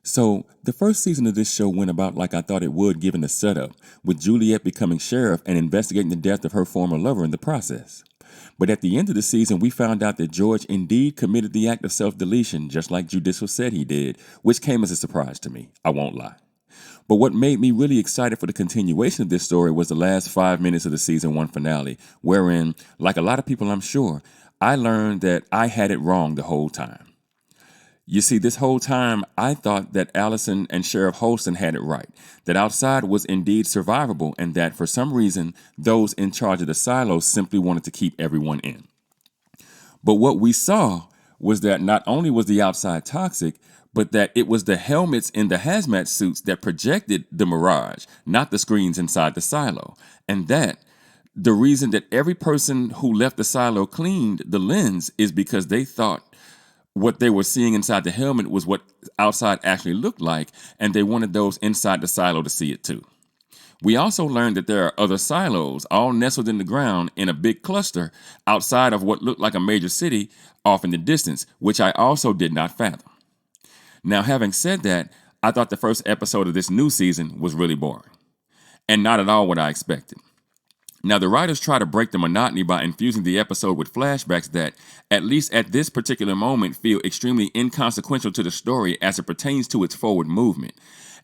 So, the first season of this show went about like I thought it would given the setup, with Juliet becoming sheriff and investigating the death of her former lover in the process. But at the end of the season, we found out that George indeed committed the act of self-deletion, just like Judicial said he did, which came as a surprise to me, I won't lie. But what made me really excited for the continuation of this story was the last 5 minutes of the season 1 finale, wherein, like a lot of people I'm sure, I learned that I had it wrong the whole time. You see, this whole time, I thought that Allison and Sheriff Holston had it right, that outside was indeed survivable, and that for some reason, those in charge of the silos simply wanted to keep everyone in. But what we saw was that not only was the outside toxic, but that it was the helmets in the hazmat suits that projected the mirage, not the screens inside the silo. And that the reason that every person who left the silo cleaned the lens is because they thought what they were seeing inside the helmet was what outside actually looked like, and they wanted those inside the silo to see it too. We also learned that there are other silos, all nestled in the ground in a big cluster outside of what looked like a major city off in the distance, which I also did not fathom. Now, having said that, I thought the first episode of this new season was really boring, and not at all what I expected. Now, the writers try to break the monotony by infusing the episode with flashbacks that, at least at this particular moment, feel extremely inconsequential to the story as it pertains to its forward movement,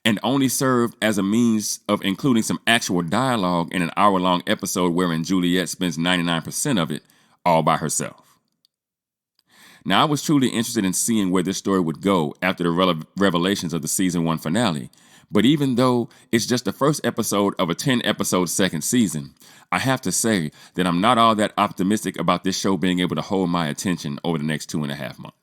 and only served as a means of including some actual dialogue in an hour-long episode wherein Juliet spends 99% of it all by herself. Now, I was truly interested in seeing where this story would go after the revelations of the season 1 finale, but even though it's just the first episode of a 10-episode second season, I have to say that I'm not all that optimistic about this show being able to hold my attention over the next 2.5 months.